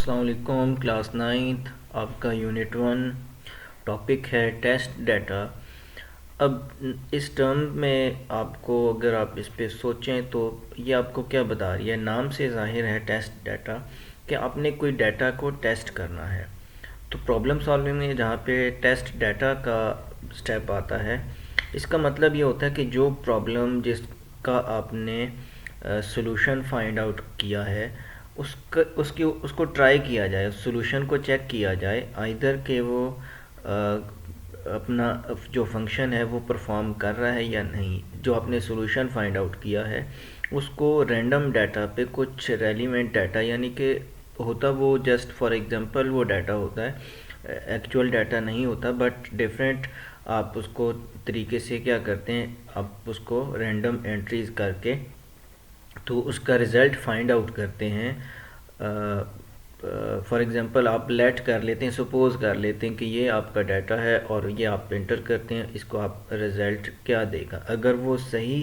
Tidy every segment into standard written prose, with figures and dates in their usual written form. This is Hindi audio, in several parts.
अस्सलाम वालेकुम। क्लास 9th आपका यूनिट 1 टॉपिक है टेस्ट डाटा। अब इस टर्म में आपको अगर आप इस पे सोचें तो ये आपको क्या बता रही है, नाम से ज़ाहिर है टेस्ट डाटा कि आपने कोई डाटा को टेस्ट करना है। तो प्रॉब्लम सॉल्विंग में जहाँ पे टेस्ट डाटा का स्टेप आता है, इसका मतलब ये होता है कि जो प्रॉब्लम जिसका आपने सॉल्यूशन फाइंड आउट किया है उसको ट्राई किया जाए, सॉल्यूशन को चेक किया जाए आइदर कि वो अपना जो फंक्शन है वो परफॉर्म कर रहा है या नहीं। जो आपने सॉल्यूशन फाइंड आउट किया है उसको रैंडम डाटा पे कुछ रेलिवेंट डाटा, यानी कि होता वो जस्ट फॉर एग्जांपल वो डाटा होता है, एक्चुअल डाटा नहीं होता, बट डिफरेंट आप उसको तरीके से क्या करते हैं, आप उसको रैंडम एंट्रीज करके तो उसका रिज़ल्ट फाइंड आउट करते हैं। फॉर एग्ज़ाम्पल आप लेट कर लेते हैं, सपोज़ कर लेते हैं कि ये आपका डाटा है और ये आप इंटर करते हैं, इसको आप रिज़ल्ट क्या देगा। अगर वो सही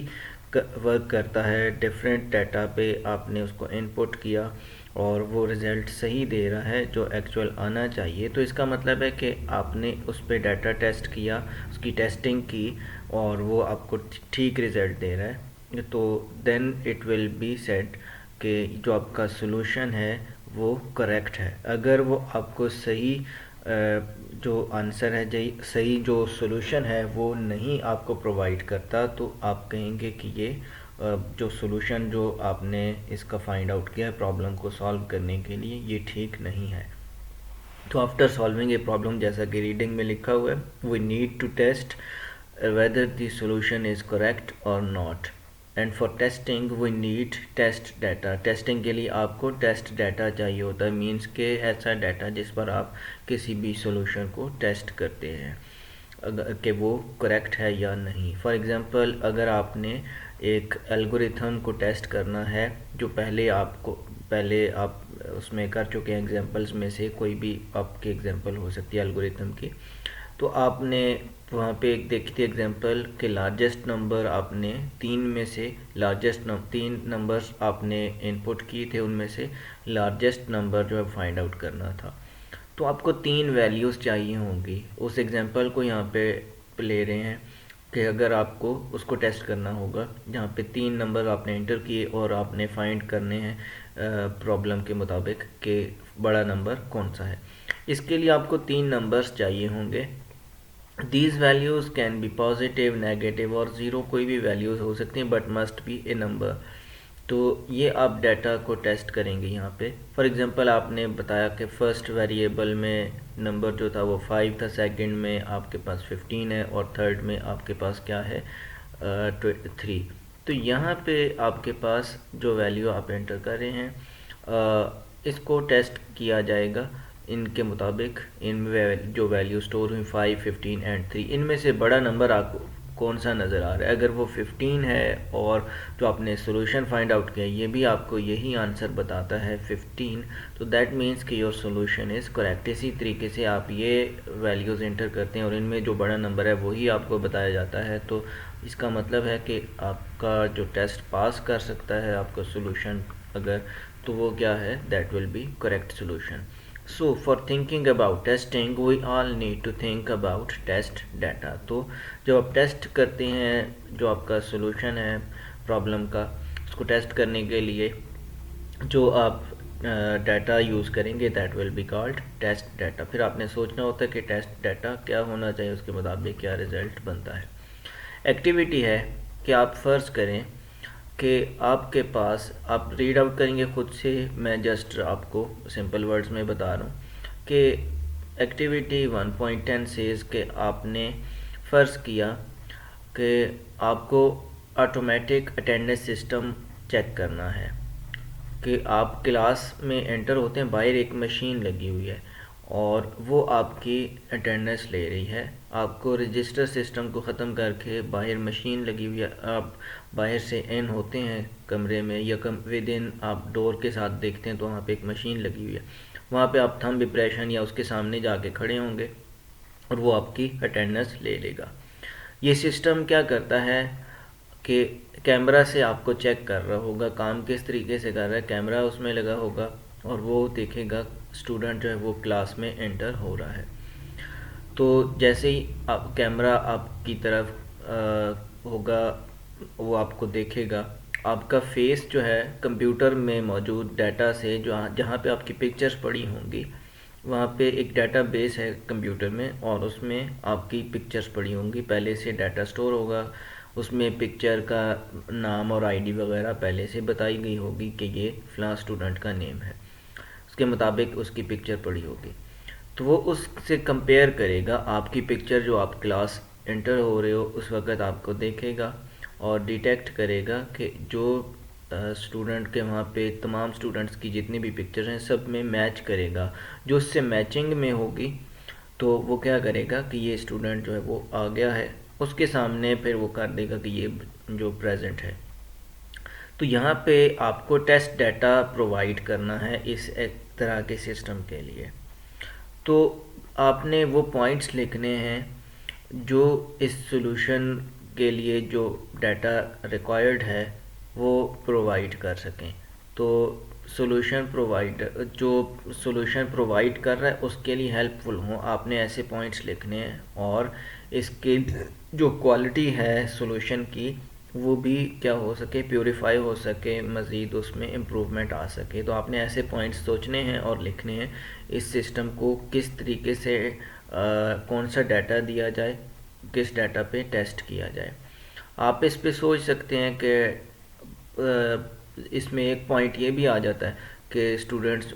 वर्क करता है, डिफरेंट डाटा पे आपने उसको इनपुट किया और वो रिज़ल्ट सही दे रहा है जो एक्चुअल आना चाहिए, तो इसका मतलब है कि आपने उस पर डाटा टेस्ट किया, उसकी टेस्टिंग की और वो आपको ठीक रिज़ल्ट दे रहा है, तो then it will be said कि जो आपका सॉल्यूशन है वो करेक्ट है। अगर वो आपको सही जो आंसर है, सही जो सॉल्यूशन है वो नहीं आपको प्रोवाइड करता, तो आप कहेंगे कि ये जो सॉल्यूशन जो आपने इसका फाइंड आउट किया है प्रॉब्लम को सॉल्व करने के लिए, ये ठीक नहीं है। तो आफ्टर सॉल्विंग ए प्रॉब्लम, जैसा कि रीडिंग में लिखा हुआ है, we need to test whether the solution is correct or not, and for testing we need test data। Testing के लिए आपको टेस्ट डाटा चाहिए होता है, मीन्स के ऐसा डाटा जिस पर आप किसी भी सॉल्यूशन को टेस्ट करते हैं अगर कि वो करेक्ट है या नहीं। फॉर एग्ज़ाम्पल अगर आपने एक एल्गोरिथम को टेस्ट करना है जो पहले आप उसमें कर चुके हैं, एग्जांपल्स में से कोई भी आपकी एग्जांपल हो सकती है एल्गोरिथम की, तो आपने वहाँ पे एक देखी थी एग्जांपल कि लार्जेस्ट नंबर आपने तीन नंबर्स आपने इनपुट किए थे, उनमें से लार्जेस्ट नंबर जो है फाइंड आउट करना था। तो आपको तीन वैल्यूज़ चाहिए होंगी। उस एग्जांपल को यहाँ पे ले रहे हैं कि अगर आपको उसको टेस्ट करना होगा जहाँ पे तीन नंबर आपने इंटर किए और आपने फाइंड करने हैं प्रॉब्लम के मुताबिक कि बड़ा नंबर कौन सा है। इसके लिए आपको तीन नंबर्स चाहिए होंगे। These values can be positive, negative और ज़ीरो, कोई भी वैल्यूज़ हो सकती हैं, but must be A number. तो ये आप डाटा को टेस्ट करेंगे यहाँ पे। फॉर एग्जांपल आपने बताया कि फर्स्ट वेरिएबल में नंबर जो था वो 5 था, सेकंड में आपके पास 15 है और थर्ड में आपके पास क्या है 3। तो यहाँ पे आपके पास जो वैल्यू आप एंटर कर रहे हैं इसको टेस्ट किया जाएगा इनके मुताबिक। इनमें जो वैल्यू स्टोर हुई 5, 15 एंड 3, इनमें से बड़ा नंबर आपको कौन सा नज़र आ रहा है। अगर वो 15 है और जो आपने सॉल्यूशन फाइंड आउट किया ये भी आपको यही आंसर बताता है 15, तो दैट मीन्स कि योर सॉल्यूशन इज़ करेक्ट। इसी तरीके से आप ये वैल्यूज़ एंटर करते हैं और इनमें जो बड़ा नंबर है वही आपको बताया जाता है, तो इसका मतलब है कि आपका जो टेस्ट पास कर सकता है आपका सॉल्यूशन अगर, तो वो क्या है, that will B correct solution. So for thinking about testing we all need to think about test data। तो जब आप टेस्ट करते हैं जो आपका सॉल्यूशन है प्रॉब्लम का, उसको टेस्ट करने के लिए जो आप डाटा यूज़ करेंगे that will be called test data. फिर आपने सोचना होता है कि टेस्ट डाटा क्या होना चाहिए, उसके मुताबिक क्या रिज़ल्ट बनता है। एक्टिविटी है कि आप फ़र्ज़ करें कि आपके पास, आप रीड आउट करेंगे खुद से, मैं जस्ट आपको सिंपल वर्ड्स में बता रहा हूँ कि एक्टिविटी 1.10 सेज कि आपने फ़र्ज़ किया कि आपको ऑटोमेटिक अटेंडेंस सिस्टम चेक करना है कि आप क्लास में एंटर होते हैं, बाहर एक मशीन लगी हुई है और वो आपकी अटेंडेंस ले रही है। आपको रजिस्टर सिस्टम को ख़त्म करके बाहर मशीन लगी हुई है, आप बाहर से इन होते हैं कमरे में या विद इन आप डोर के साथ देखते हैं तो वहाँ पे एक मशीन लगी हुई है, वहाँ पे आप थंब इंप्रेशन या उसके सामने जाके खड़े होंगे और वो आपकी अटेंडेंस ले लेगा। ये सिस्टम क्या करता है कि कैमरा से आपको चेक कर रहा होगा, काम किस तरीके से कर रहा है, कैमरा उसमें लगा होगा और वो देखेगा स्टूडेंट जो है वो क्लास में एंटर हो रहा है। तो जैसे ही आप कैमरा आपकी तरफ होगा, वो आपको देखेगा, आपका फेस जो है कंप्यूटर में मौजूद डाटा से, जो जहाँ पे आपकी पिक्चर्स पड़ी होंगी, वहाँ पे एक डाटा बेस है कंप्यूटर में, और उसमें आपकी पिक्चर्स पड़ी होंगी, पहले से डाटा स्टोर होगा। उसमें पिक्चर का नाम और आईडी वगैरह पहले से बताई गई होगी कि ये फ़लाँ स्टूडेंट का नेम है, उसके मुताबिक उसकी पिक्चर पड़ी होगी। तो वो उससे कंपेयर करेगा, आपकी पिक्चर जो आप क्लास एंटर हो रहे हो उस वक़्त आपको देखेगा और डिटेक्ट करेगा कि जो स्टूडेंट के वहाँ पे तमाम स्टूडेंट्स की जितनी भी पिक्चर हैं सब में मैच करेगा। जो उससे मैचिंग में होगी तो वो क्या करेगा कि ये स्टूडेंट जो है वो आ गया है, उसके सामने फिर वो कर देगा कि ये जो प्रेजेंट है। तो यहाँ पे आपको टेस्ट डाटा प्रोवाइड करना है इस एक तरह के सिस्टम के लिए। तो आपने वो पॉइंट्स लिखने हैं जो इस सॉल्यूशन के लिए जो डाटा रिक्वायर्ड है वो प्रोवाइड कर सकें। तो सॉल्यूशन प्रोवाइडर जो सॉल्यूशन प्रोवाइड कर रहा है उसके लिए हेल्पफुल हों, आपने ऐसे पॉइंट्स लिखने हैं, और इसके जो क्वालिटी है सॉल्यूशन की वो भी क्या हो सके, प्योरीफाई हो सके, मज़ीद उसमें इम्प्रूवमेंट आ सके। तो आपने ऐसे पॉइंट्स सोचने हैं और लिखने हैं, इस सिस्टम को किस तरीके से कौन सा डाटा दिया जाए, किस डाटा पे टेस्ट किया जाए। आप इस पे सोच सकते हैं कि इसमें एक पॉइंट ये भी आ जाता है कि स्टूडेंट्स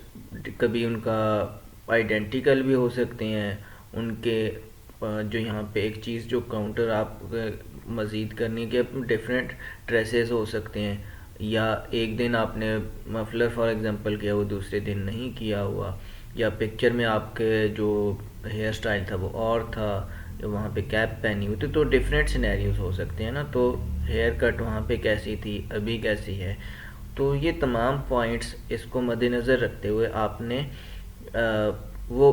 कभी उनका आइडेंटिकल भी हो सकते हैं, उनके जो यहाँ पे एक चीज़ जो काउंटर आप मज़ीद करने के डिफरेंट ट्रेसेस हो सकते हैं, या एक दिन आपने मफलर फॉर एग्जांपल किया वो दूसरे दिन नहीं किया हुआ, या पिक्चर में आपके जो हेयर स्टाइल था वो और था, जो वहाँ पे कैप पहनी हुई थी। तो डिफरेंट सिनेरियोज हो सकते हैं ना, तो हेयर कट वहाँ पे कैसी थी, अभी कैसी है। तो ये तमाम पॉइंट्स इसको मद्देनज़र रखते हुए आपने वो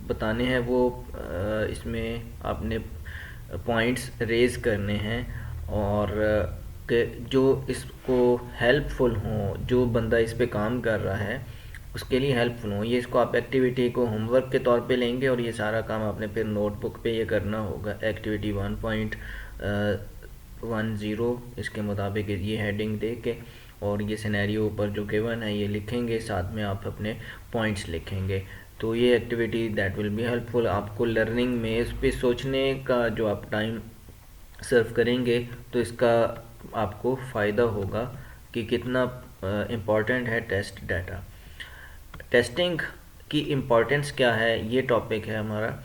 बताने हैं, वो इसमें आपने पॉइंट्स रेज़ करने हैं, और कि जो इसको हेल्पफुल हों, जो बंदा इस पे काम कर रहा है उसके लिए हेल्पफुल हों। ये इसको आप एक्टिविटी को होमवर्क के तौर पे लेंगे, और ये सारा काम आपने फिर नोटबुक पे ये करना होगा। एक्टिविटी 1.10 इसके मुताबिक ये हेडिंग दे के, और ये सिनेरियो ऊपर जो गिवन है ये लिखेंगे, साथ में आप अपने पॉइंट्स लिखेंगे। तो ये activity that will be helpful आपको लर्निंग में। इस पे सोचने का जो आप टाइम सर्व करेंगे तो इसका आपको फ़ायदा होगा कि कितना इम्पॉर्टेंट है टेस्ट डाटा। टेस्टिंग की इम्पॉर्टेंस क्या है, ये टॉपिक है हमारा।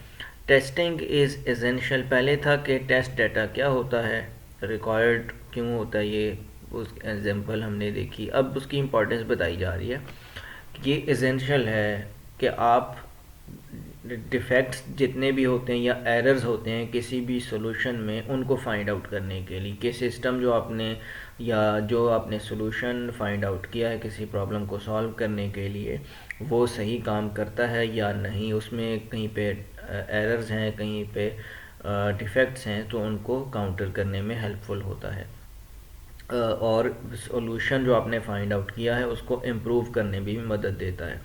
Testing is essential. पहले था कि टेस्ट डाटा क्या होता है, रिक्वायर्ड क्यों होता है, ये उस एग्जांपल हमने देखी। अब उसकी इम्पॉर्टेंस बताई जा रही है। ये एसेंशियल है कि आप डिफेक्ट्स जितने भी होते हैं या एरर्स होते हैं किसी भी सॉल्यूशन में, उनको फाइंड आउट करने के लिए कि सिस्टम जो आपने या जो आपने सॉल्यूशन फाइंड आउट किया है किसी प्रॉब्लम को सॉल्व करने के लिए, वो सही काम करता है या नहीं, उसमें कहीं पे एरर्स हैं, कहीं पे डिफेक्ट्स हैं, तो उनको काउंटर करने में हेल्पफुल होता है। और सॉल्यूशन जो आपने फाइंड आउट किया है उसको इम्प्रूव करने में भी मदद देता है।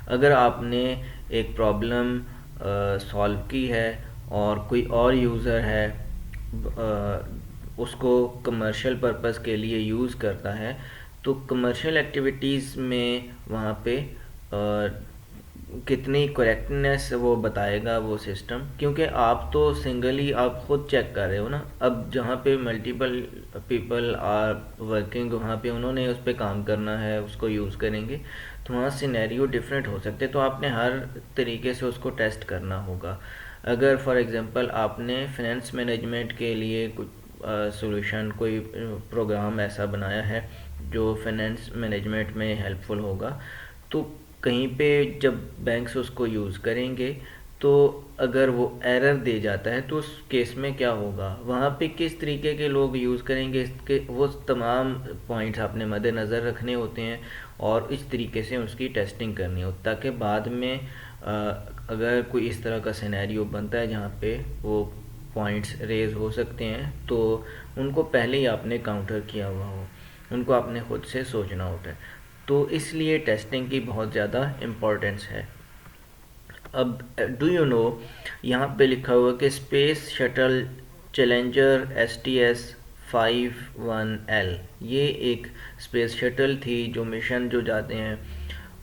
अगर आपने एक प्रॉब्लम सॉल्व की है और कोई और यूज़र है उसको कमर्शियल पर्पस के लिए यूज़ करता है, तो कमर्शियल एक्टिविटीज़ में वहाँ पे कितनी करेक्टनेस वो बताएगा वो सिस्टम, क्योंकि आप तो सिंगली आप खुद चेक कर रहे हो ना। अब जहाँ पे मल्टीपल पीपल आर वर्किंग, वहाँ पे उन्होंने उस पर काम करना है, उसको यूज़ करेंगे, तो वहाँ सिनेरियो डिफरेंट हो सकते हैं। तो आपने हर तरीके से उसको टेस्ट करना होगा। अगर फॉर एग्ज़ाम्पल आपने फाइनेंस मैनेजमेंट के लिए कुछ सॉल्यूशन, कोई प्रोग्राम ऐसा बनाया है जो फाइनेंस मैनेजमेंट में हेल्पफुल होगा, तो कहीं पे जब बैंक्स उसको यूज़ करेंगे तो अगर वो एरर दे जाता है तो उस केस में क्या होगा, वहाँ पे किस तरीके के लोग यूज़ करेंगे, इसके वो तमाम पॉइंट्स आपने मद्देनज़र रखने होते हैं और इस तरीके से उसकी टेस्टिंग करनी हो, ताकि बाद में अगर कोई इस तरह का सिनेरियो बनता है जहाँ पे वो पॉइंट्स रेज हो सकते हैं, तो उनको पहले ही आपने काउंटर किया हुआ हो, उनको आपने खुद से सोचना होता है। तो इसलिए टेस्टिंग की बहुत ज़्यादा इम्पोर्टेंस है। अब डू यू नो, यहाँ पे लिखा हुआ कि स्पेस शटल चैलेंजर STS-51L, ये एक स्पेस शटल थी जो मिशन जो जाते हैं,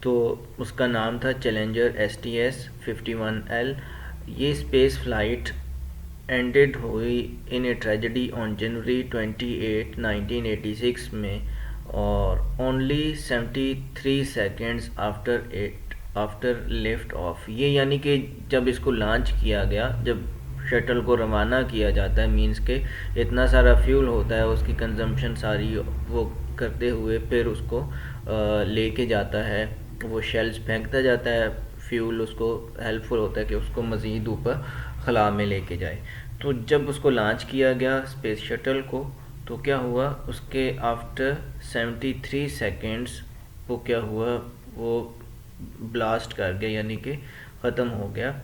तो उसका नाम था चैलेंजर STS-51L। ये स्पेस फ्लाइट एंडेड हुई इन ए ट्रेजेडी ऑन जनवरी 28, 1986 में, और only 73 seconds after lift off. ये यानी कि जब इसको लॉन्च किया गया, जब शटल को रवाना किया जाता है, मींस के इतना सारा फ्यूल होता है, उसकी कंजम्पशन सारी वो करते हुए फिर उसको लेके जाता है, वो शेल्स फेंकता जाता है, फ्यूल उसको हेल्पफुल होता है कि उसको मज़ीद ऊपर खला में लेके जाए। तो जब उसको लॉन्च किया गया स्पेस शटल को, तो क्या हुआ, उसके आफ्टर 73 सेकेंड्स वो क्या हुआ, वो ब्लास्ट कर गया, यानी कि ख़त्म हो गया।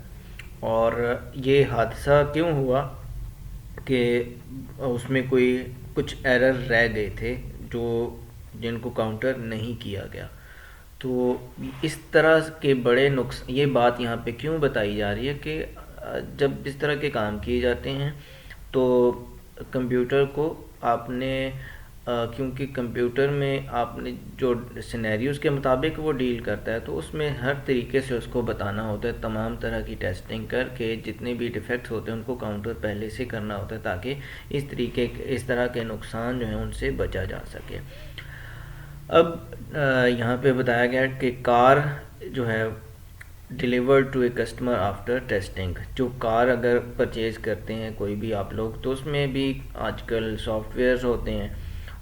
और ये हादसा क्यों हुआ कि उसमें कोई कुछ एरर रह गए थे जो जिनको काउंटर नहीं किया गया। तो इस तरह के बड़े नुक्स, ये बात यहाँ पे क्यों बताई जा रही है कि जब इस तरह के काम किए जाते हैं तो कंप्यूटर को आपने क्योंकि कंप्यूटर में आपने जो सिनेरियोज़ के मुताबिक वो डील करता है, तो उसमें हर तरीके से उसको बताना होता है, तमाम तरह की टेस्टिंग करके जितने भी डिफेक्ट्स होते हैं उनको काउंटर पहले से करना होता है, ताकि इस तरह के नुकसान जो हैं उनसे बचा जा सके। अब यहाँ पे बताया गया कि कार जो है delivered to a customer after testing, जो कार अगर परचेज़ करते हैं कोई भी आप लोग, तो उसमें भी आजकल सॉफ्टवेयर्स होते हैं,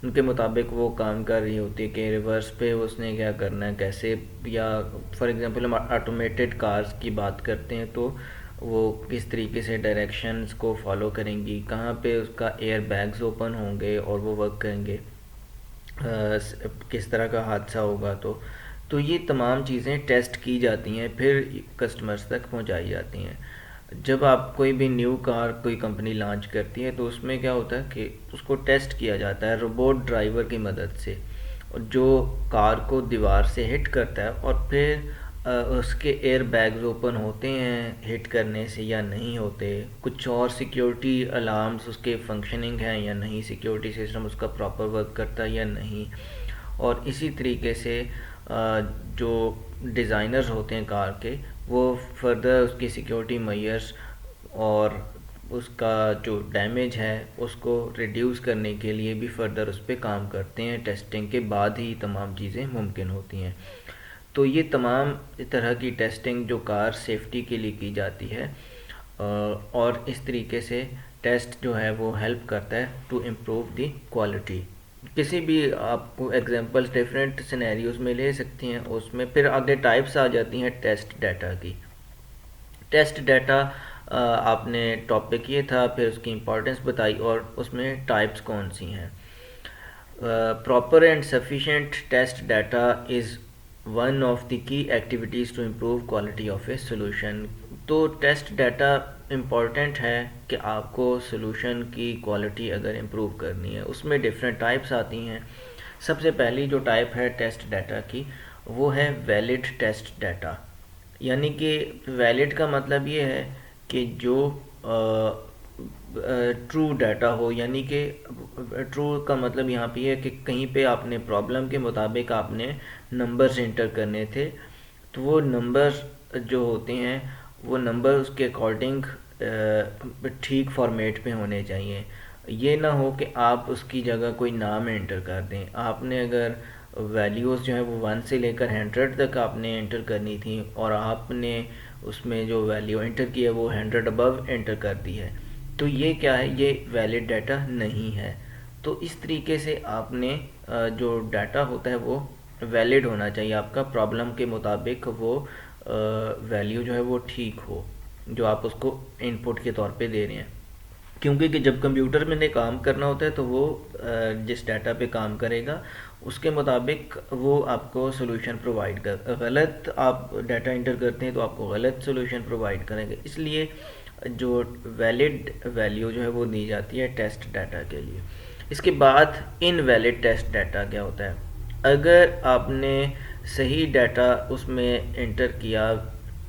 उनके मुताबिक वो काम कर रही होती है कि रिवर्स पे उसने क्या करना है, कैसे, या फॉर एग्जांपल हम ऑटोमेटेड कार्स की बात करते हैं तो वो किस तरीके से डायरेक्शंस को फॉलो करेंगी, कहाँ पे उसका एयर बैग्स ओपन होंगे और वो वर्क करेंगे, किस तरह का हादसा होगा। तो ये तमाम चीज़ें टेस्ट की जाती हैं, फिर कस्टमर्स तक पहुंचाई जाती हैं। जब आप कोई भी न्यू कार कोई कंपनी लॉन्च करती है तो उसमें क्या होता है कि उसको टेस्ट किया जाता है रोबोट ड्राइवर की मदद से, और जो कार को दीवार से हिट करता है और फिर उसके एयर बैग्स ओपन होते हैं हिट करने से या नहीं होते, कुछ और सिक्योरिटी अलार्म्स उसके फंक्शनिंग हैं या नहीं, सिक्योरिटी सिस्टम उसका प्रॉपर वर्क करता है या नहीं। और इसी तरीके से जो डिज़ाइनर्स होते हैं कार के, वो फर्दर उसकी सिक्योरिटी मेजर्स और उसका जो डैमेज है उसको रिड्यूस करने के लिए भी फर्दर उस पर काम करते हैं। टेस्टिंग के बाद ही तमाम चीज़ें मुमकिन होती हैं। तो ये तमाम तरह की टेस्टिंग जो कार सेफ्टी के लिए की जाती है, और इस तरीके से टेस्ट जो है वो हेल्प करता है टू इम्प्रूव द क्वालिटी। किसी भी आपको एग्जांपल्स डिफरेंट सिनेरियोज में ले सकती हैं, उसमें फिर आगे टाइप्स आ जाती हैं टेस्ट डाटा की। टेस्ट डाटा आपने टॉपिक ये था, फिर उसकी इम्पोर्टेंस बताई और उसमें टाइप्स कौन सी हैं। Proper and sufficient test data is one of the key activities to improve quality of a solution. तो टेस्ट डाटा इम्पॉर्टेंट है कि आपको सोल्यूशन की क्वालिटी अगर इम्प्रूव करनी है। उसमें डिफरेंट टाइप्स आती हैं। सबसे पहली जो टाइप है टेस्ट डाटा की, वो है वैलिड टेस्ट डाटा। यानी कि वैलिड का मतलब ये है कि जो ट्रू डाटा हो, यानी कि ट्रू का मतलब यहाँ पे है कि कहीं पे आपने प्रॉब्लम के मुताबिक आपने नंबर्स इंटर करने थे, तो वो नंबर्स जो होते हैं वो नंबर उसके अकॉर्डिंग ठीक फॉर्मेट पे होने चाहिए। ये ना हो कि आप उसकी जगह कोई नाम एंटर कर दें। आपने अगर वैल्यूज़ जो है वो 1 से लेकर 100 तक आपने एंटर करनी थी और आपने उसमें जो वैल्यू एंटर की है वो 100 अबव एंटर कर दी है, तो ये क्या है, ये वैलिड डाटा नहीं है। तो इस तरीके से आपने जो डाटा होता है वो वैलिड होना चाहिए, आपका प्रॉब्लम के मुताबिक वो वैल्यू जो है वो ठीक हो जो आप उसको इनपुट के तौर पे दे रहे हैं। क्योंकि कि जब कंप्यूटर में ने काम करना होता है तो वो जिस डाटा पे काम करेगा उसके मुताबिक वो आपको सोल्यूशन प्रोवाइड कर, गलत आप डाटा इंटर करते हैं तो आपको गलत सोल्यूशन प्रोवाइड करेंगे। इसलिए जो वैलिड वैल्यू जो है वो दी जाती है टेस्ट डाटा के लिए। इसके बाद इनवैलिड टेस्ट डाटा क्या होता है। अगर आपने सही डाटा उसमें एंटर किया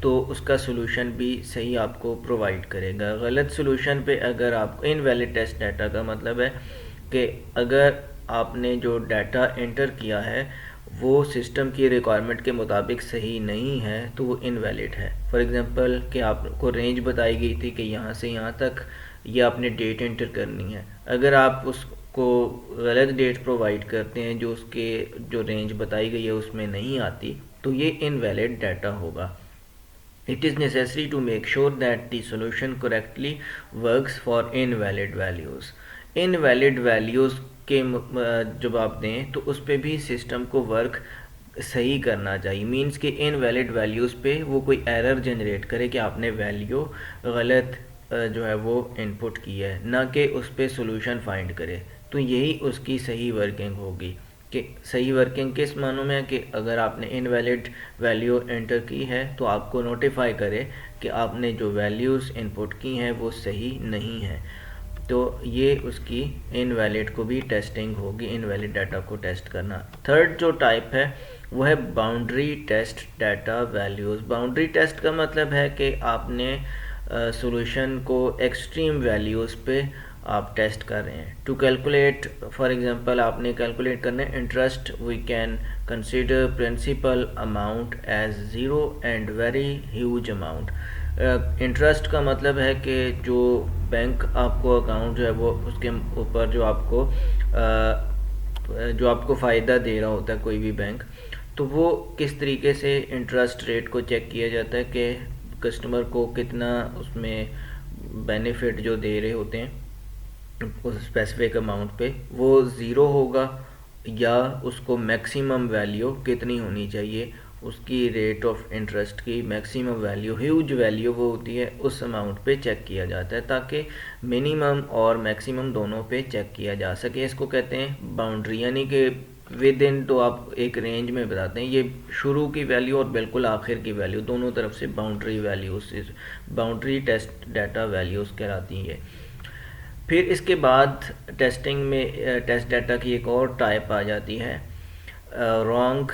तो उसका सॉल्यूशन भी सही आपको प्रोवाइड करेगा। गलत सॉल्यूशन पे अगर आपको इनवैलिड टेस्ट डाटा का मतलब है कि अगर आपने जो डाटा एंटर किया है वो सिस्टम की रिक्वायरमेंट के मुताबिक सही नहीं है तो वो इनवैलिड है। फॉर एग्ज़ाम्पल कि आपको रेंज बताई गई थी कि यहाँ से यहाँ तक ये आपने डेट एंटर करनी है, अगर आप उसको गलत डेट प्रोवाइड करते हैं जो उसके जो रेंज बताई गई है उसमें नहीं आती तो ये इनवैलिड डाटा होगा। It is necessary to make sure that the solution correctly works for invalid values. Invalid values के जब आप दें तो उस पर भी सिस्टम को वर्क सही करना चाहिए। मीन्स कि इनवैलिड वैल्यूज़ पे वो कोई एरर जनरेट करे कि आपने वैल्यू गलत जो है वो इनपुट की है, ना कि उस पर सोल्यूशन फाइंड करे। तो यही उसकी सही वर्किंग होगी। कि सही वर्किंग किस मानों में है कि अगर आपने इनवैलिड वैल्यू एंटर की है तो आपको नोटिफाई करे कि आपने जो वैल्यूज़ इनपुट की हैं वो सही नहीं है। तो ये उसकी इनवैलिड को भी टेस्टिंग होगी, इनवैलिड डाटा को टेस्ट करना। थर्ड जो टाइप है वो है boundary test data values. Boundary test का मतलब है कि आपने सॉल्यूशन को एक्सट्रीम वैल्यूज़ पे आप टेस्ट कर रहे हैं। टू कैलकुलेट फॉर एग्जांपल आपने कैलकुलेट करना है interest, we can consider principal amount as zero and very huge amount. Interest का मतलब है कि जो बैंक आपको अकाउंट जो है वो उसके ऊपर जो आपको फ़ायदा दे रहा होता है कोई भी बैंक, तो वो किस तरीके से इंटरेस्ट रेट को चेक किया जाता है कि कस्टमर को कितना उसमें बेनिफिट जो दे रहे होते हैं उस स्पेसिफिक अमाउंट पे वो ज़ीरो होगा या उसको मैक्सिमम वैल्यू कितनी होनी चाहिए, उसकी रेट ऑफ इंटरेस्ट की मैक्सिमम वैल्यू ह्यूज वैल्यू वो होती है उस अमाउंट पे चेक किया जाता है ताकि मिनिमम और मैक्सिमम दोनों पे चेक किया जा सके। इसको कहते हैं बाउंड्री, यानी कि विद इन तो आप एक रेंज में बताते हैं, ये शुरू की वैल्यू और बिल्कुल आखिर की वैल्यू दोनों तरफ से boundary values, boundary test data values कहलाती हैं। फिर इसके बाद टेस्टिंग में टेस्ट डाटा की एक और टाइप आ जाती है wrong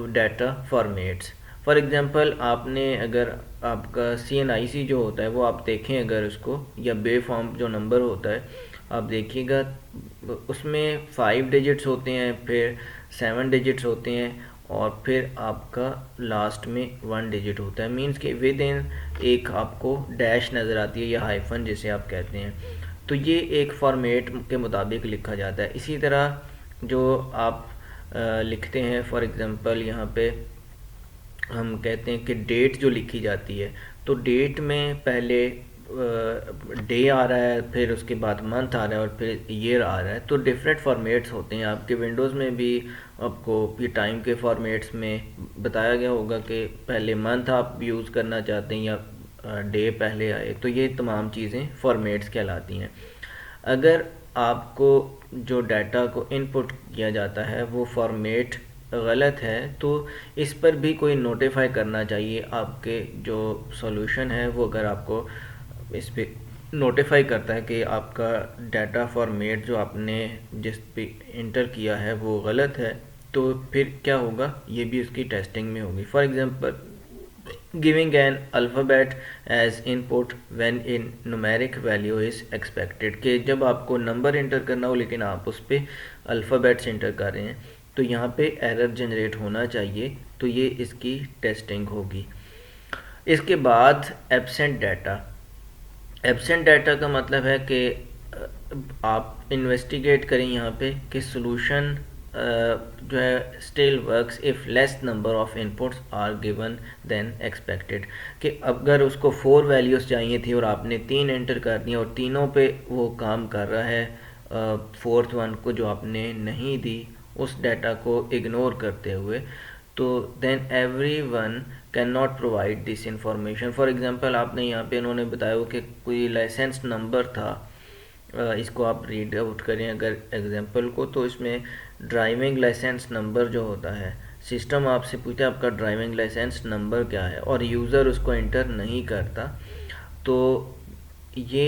data formats. For example आपने अगर आपका CNIC जो होता है वो आप देखें अगर उसको, या बे फॉर्म जो नंबर होता है आप देखिएगा उसमें 5 डिजिट्स होते हैं, फिर 7 डिजिट्स होते हैं और फिर आपका लास्ट में 1 डिजिट होता है। मींस कि विद इन एक आपको डैश नज़र आती है या हाइफन जिसे आप कहते हैं। तो ये एक फॉर्मेट के मुताबिक लिखा जाता है। इसी तरह जो आप लिखते हैं फॉर एग्ज़ाम्पल यहाँ पे हम कहते हैं कि डेट जो लिखी जाती है तो डेट में पहले डे आ रहा है, फिर उसके बाद मंथ आ रहा है और फिर ईयर आ रहा है। तो डिफरेंट फॉर्मेट्स होते हैं। आपके विंडोज़ में भी आपको ये टाइम के फॉर्मेट्स में बताया गया होगा कि पहले मंथ आप यूज़ करना चाहते हैं या डे पहले आए, तो ये तमाम चीज़ें फॉर्मेट्स कहलाती हैं। अगर आपको जो डाटा को इनपुट किया जाता है वो फॉर्मेट गलत है तो इस पर भी कोई नोटिफाई करना चाहिए। आपके जो सॉल्यूशन है वो अगर आपको इस पे नोटिफाई करता है कि आपका डाटा फॉर्मेट जो आपने जिस पे इंटर किया है वो गलत है, तो फिर क्या होगा, ये भी उसकी टेस्टिंग में होगी। For example giving an alphabet as input when in numeric value is expected, कि जब आपको नंबर इंटर करना हो लेकिन आप उस पर अल्फ़ाबेट्स इंटर कर रहे हैं तो यहाँ पे एरर जनरेट होना चाहिए, तो ये इसकी टेस्टिंग होगी। इसके बाद एब्सेंट डाटा। एब्सेंट डाटा का मतलब है कि आप इन्वेस्टिगेट करें यहाँ पे कि सॉल्यूशन जो है still works if less number of inputs are given then expected, कि अगर उसको 4 वैल्यूज़ चाहिए थी और आपने 3 एंटर कर दी और तीनों पे वो काम कर रहा है, फोर्थ वन को जो आपने नहीं दी उस डाटा को इग्नोर करते हुए, तो then everyone cannot provide this information. For example आपने यहाँ पे इन्होंने बताया कि कोई लाइसेंस नंबर था, इसको आप रीड आउट करें अगर एग्जांपल को, तो इसमें ड्राइविंग लाइसेंस नंबर जो होता है, सिस्टम आपसे पूछता है आपका ड्राइविंग लाइसेंस नंबर क्या है और यूज़र उसको एंटर नहीं करता, तो ये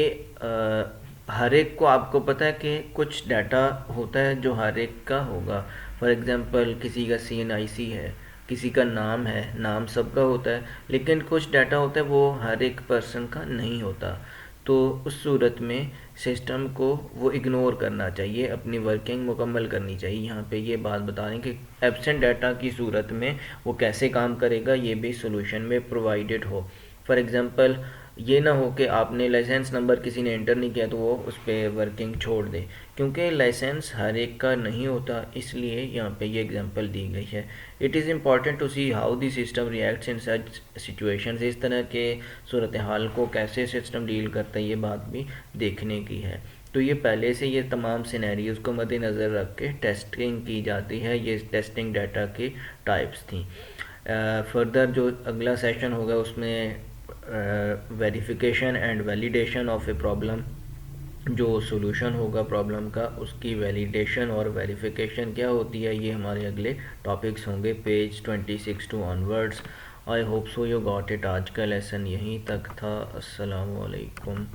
हर एक को आपको पता है कि कुछ डाटा होता है जो हर एक का होगा। फॉर एग्ज़ाम्पल किसी का CNIC है, किसी का नाम है, नाम सबका होता है, लेकिन कुछ डाटा होता है वो हर एक पर्सन का नहीं होता। तो उस सूरत में सिस्टम को वो इग्नोर करना चाहिए, अपनी वर्किंग मुकम्मल करनी चाहिए। यहाँ पे ये बात बता रहे हैं कि एब्सेंट डाटा की सूरत में वो कैसे काम करेगा, ये भी सोल्यूशन में प्रोवाइडेड हो। फॉर एग्ज़ाम्पल ये ना हो कि आपने लाइसेंस नंबर किसी ने एंटर नहीं किया तो वो उस पर वर्किंग छोड़ दे, क्योंकि लाइसेंस हर एक का नहीं होता, इसलिए यहाँ पे ये एग्जांपल दी गई है। It is important to see how the system reacts in such situations. इस तरह के सूरत हाल को कैसे सिस्टम डील करता है, ये बात भी देखने की है। तो ये पहले से ये तमाम सिनेरियोज़ को मद्देनज़र रख के टेस्टिंग की जाती है। ये टेस्टिंग डाटा की टाइप्स थी। फर्दर जो अगला सेशन होगा उसमें verification and validation of a problem, जो सॉल्यूशन होगा प्रॉब्लम का उसकी वैलिडेशन और वेरिफिकेशन क्या होती है, ये हमारे अगले टॉपिक्स होंगे page 26 to onwards. I hope so you got it. आज का लेसन यहीं तक था। अस्सलाम वालेकुम।